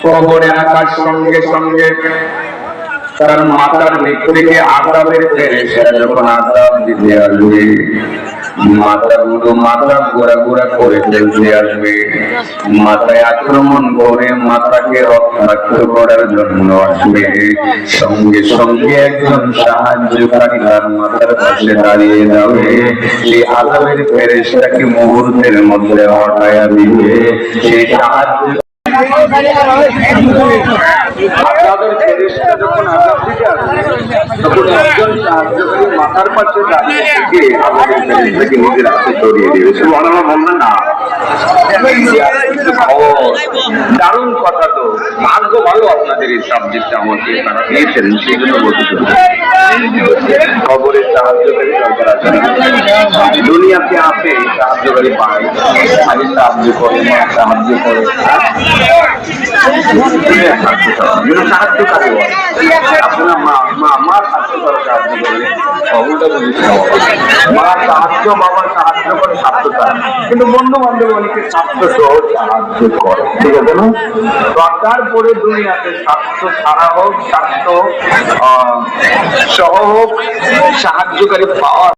কবরে রাখার সঙ্গে সঙ্গে তার মাথার নিচ থেকে আযাবের ফেরেশতা যখন আযাব দিতে আসবে, মাথাগুলো মাথা গোড়া গোড়া করে ফেলতে আসবে, মাথায় আক্রমণ করে মাথাকে রক্তাক্ত করার জন্য আসবে। সঙ্গে সঙ্গে একজন সাহায্যকারী তার মাথার পাশে দাঁড়িয়ে যাবে, সেই আযাবের ফেরেশতাকে মুহূর্তের মধ্যে হটায়া দিবে। সেই সাহায্য আপনাদের ফেরেশতা যখন আযাব দিতে আসবে, তখন একজন সাহায্যকারী মাথার পাশে দাঁড়িয়ে থেকে আমাদের ফেরেশতাকে নিজের হাতে জড়িয়ে দিবে। সুবহানাল্লাহ বলবেন না? দারুণ কথা তো, ভাগ্য ভালো আপনাদের এই সাবজেক্টটা আমাকে তারা দিয়েছেন, সেই জন্য বলতে খবরের সাহায্যকারী দরকার আছে। দুনিয়াতে আছে সাহায্যকারী পায়, আমি সাহায্য করে মা সাহায্য করে সাহায্যকারী হয়। আপনারা মা সাহায্য করে সাহায্য করলে খবরটা বুঝতে হবে। মা সাহায্য বাবা সাহায্য করে স্বাস্থ্য ছাড়া, কিন্তু বন্ধু বান্ধব অনেকে স্বাস্থ্য সহ সাহায্য করে, ঠিক আছে না? তারপরে দুনিয়াতে স্বাস্থ্য ছাড়া হোক স্বাস্থ্য সহ হোক সাহায্যকারী পাওয়া